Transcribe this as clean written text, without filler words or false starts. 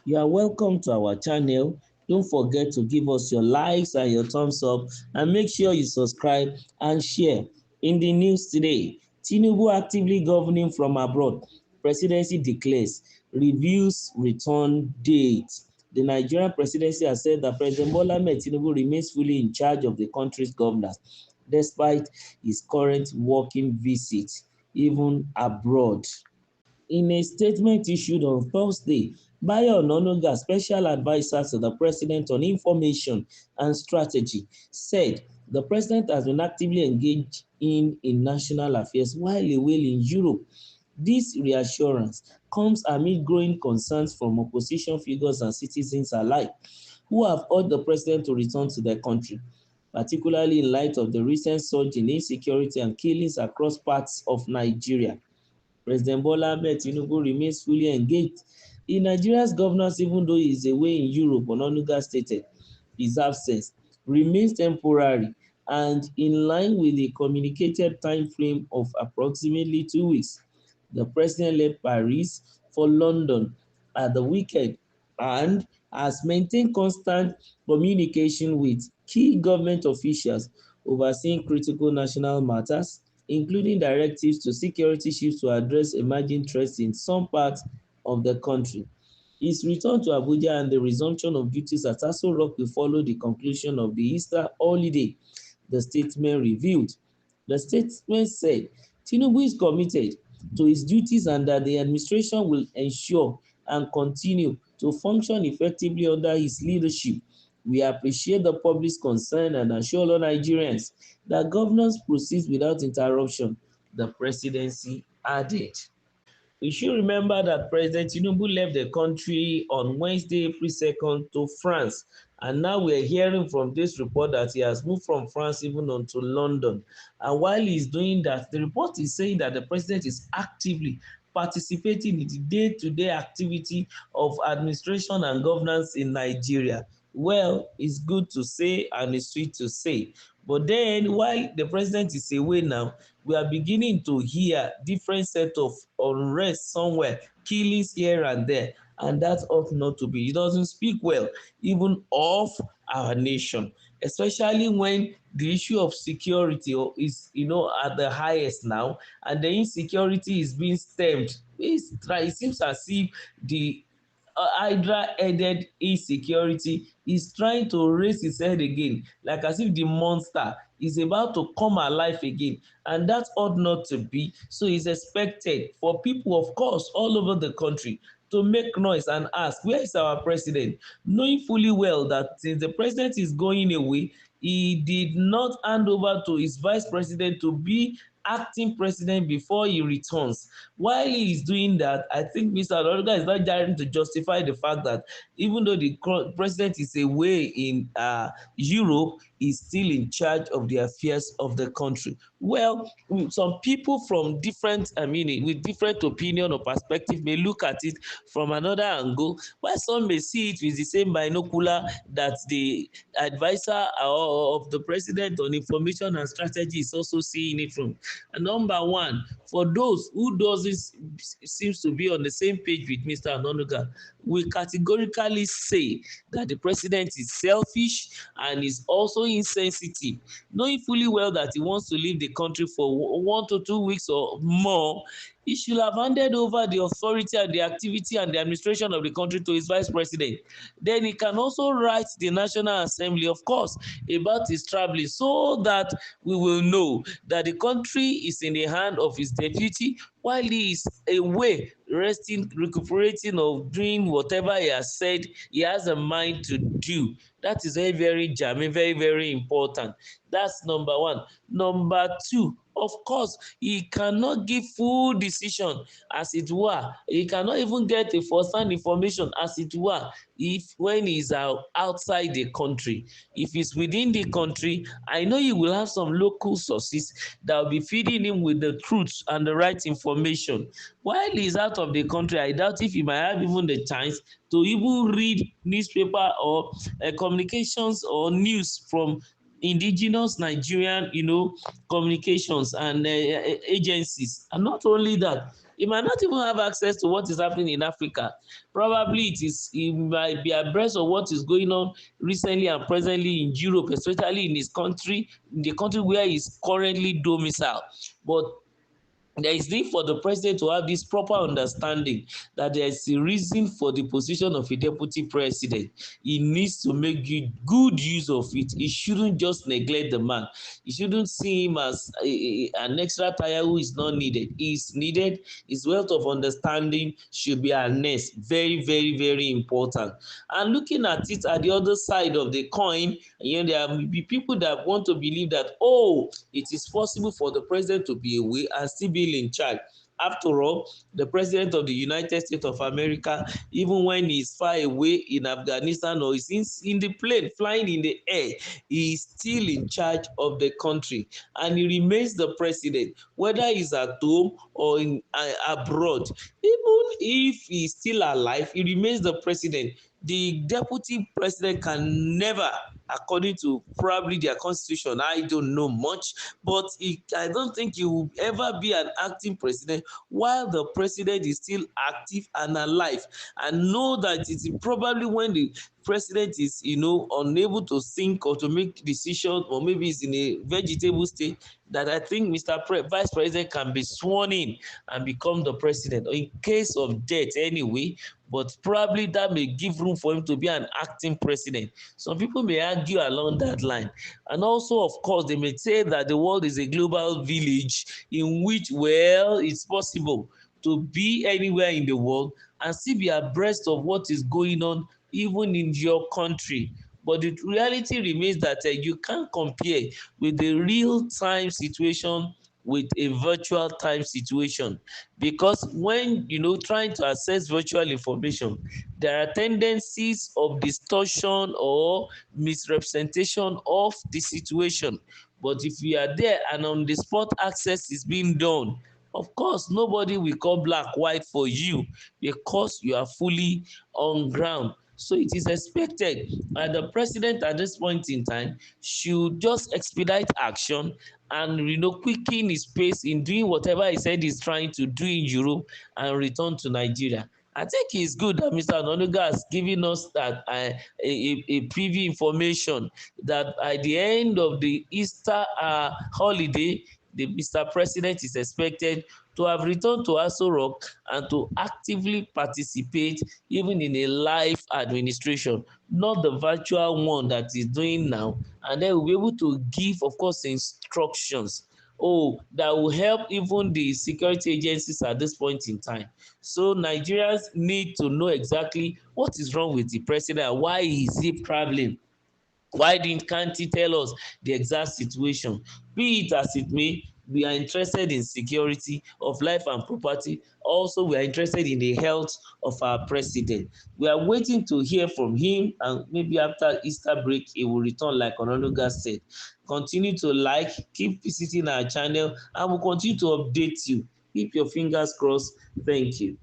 You are welcome to our channel. Don't forget to give us your likes and your thumbs up, and make sure you subscribe and share. In the news today, Tinubu actively governing from abroad. Presidency declares, reviews return date. The Nigerian presidency has said that President Bola Ahmed Tinubu remains fully in charge of the country's governance, despite his current working visit, even abroad. In a statement issued on Thursday, Bayo Onanuga, special adviser to the president on information and strategy, said the president has been actively engaged in national affairs while away in Europe. This reassurance comes amid growing concerns from opposition figures and citizens alike, who have urged the president to return to their country, particularly in light of the recent surge in insecurity and killings across parts of Nigeria. President Bola Ahmed Tinubu remains fully engaged in Nigeria's governance even though he is away in Europe, Onanuga stated. His absence remains temporary and in line with the communicated time frame of approximately 2 weeks. The president left Paris for London at the weekend and has maintained constant communication with key government officials overseeing critical national matters, including directives to security chiefs to address emerging threats in some parts of the country. His return to Abuja and the resumption of duties at Aso Rock will follow the conclusion of the Easter holiday, the statement revealed. The statement said Tinubu is committed to his duties and that the administration will ensure and continue to function effectively under his leadership. We appreciate the public's concern and assure all Nigerians that governance proceeds without interruption, the presidency added. We should remember that President Tinubu left the country on Wednesday, April 2nd to France, and now we are hearing from this report that he has moved from France even on to London. And while he's doing that, the report is saying that the president is actively participating in the day-to-day activity of administration and governance in Nigeria. Well, it's good to say and it's sweet to say. But then, while the president is away now, we are beginning to hear different set of unrest somewhere, killings here and there, and that ought not to be. It doesn't speak well, even of our nation, especially when the issue of security is, at the highest now, and the insecurity is being stemmed. It seems as if the hydra-headed insecurity is trying to raise its head again, like as if the monster is about to come alive again, and that ought not to be. So it's expected for people, of course, all over the country to make noise and ask, where is our president? Knowing fully well that since the president is going away, he did not hand over to his vice president to be acting president before he returns. While he is doing that, I think Mr. Onanuga is not trying to justify the fact that even though the president is away in Europe, he's still in charge of the affairs of the country. Well, some people from different, with different opinion or perspective may look at it from another angle, while some may see it with the same binocular that the advisor of the president on information and strategy is also seeing it from. And number one, for those who doesn't seems to be on the same page with Mr. Onanuga, we categorically say that the president is selfish and is also insensitive, knowing fully well that he wants to leave the country for 1 to 2 weeks or more. He should have handed over the authority and the activity and the administration of the country to his vice president. Then he can also write the National Assembly, of course, about his traveling, so that we will know that the country is in the hand of his deputy while he is away, resting, recuperating, or doing whatever he has said he has a mind to do. That is very, very jamming, very, very important. That's number one. Number two, of course, he cannot give full decision, as it were. He cannot even get a first-hand information, as it were, if when he's outside the country. If he's within the country, I know he will have some local sources that will be feeding him with the truth and the right information. While he's out of the country, I doubt if he might have even the chance to even read newspaper or communications or news from indigenous Nigerian, communications and agencies. And not only that, He might not even have access to what is happening in Africa. Probably he might be abreast of what is going on recently and presently in Europe, especially in his country, in the country where he's currently domiciled. But there is need for the president to have this proper understanding that there is a reason for the position of a deputy president. He needs to make good use of it. He shouldn't just neglect the man. He shouldn't see him as an extra tire who is not needed. He is needed. His wealth of understanding should be harnessed. Very, very, very important. And looking at it at the other side of the coin, there will be people that want to believe that, oh, it is possible for the president to be away and still be in charge. After all, the president of the United States of America, even when he is far away in Afghanistan or is in the plane flying in the air, he is still in charge of the country, and he remains the president, whether he's at home or abroad. Even if he is still alive, he remains the president. The deputy president can never, according to probably their constitution, I don't know much, but I don't think he will ever be an acting president while the president is still active and alive. And know that it is probably when the president is unable to think or to make decisions, or maybe is in a vegetable state, that I think Vice President can be sworn in and become the president, or in case of death anyway. But probably that may give room for him to be an acting president. Some people may argue along that line. And also, of course, they may say that the world is a global village in which, well, it's possible to be anywhere in the world and still be abreast of what is going on even in your country. But the reality remains that you can't compare with the real-time situation with a virtual time situation, because when trying to access virtual information, there are tendencies of distortion or misrepresentation of the situation. But if you are there and on the spot access is being done, of course nobody will call black white for you, because you are fully on ground. So it is expected that the president at this point in time should just expedite action and quicken his pace in doing whatever he said he's trying to do in Europe and return to Nigeria. I think it's good that Mr. Ononuga has given us that a preview information that at the end of the Easter holiday, the Mr. President is expected to have returned to Aso Rock and to actively participate even in a live administration, not the virtual one that he's doing now. And then we'll be able to give, of course, instructions. Oh, that will help even the security agencies at this point in time. So Nigerians need to know exactly what is wrong with the president and why is he traveling. Can't he tell us the exact situation? Be it as it may, we are interested in security of life and property. Also, we are interested in the health of our president. We are waiting to hear from him, and maybe after Easter break, he will return like Ononuga said. Continue to like, keep visiting our channel, and we'll continue to update you. Keep your fingers crossed. Thank you.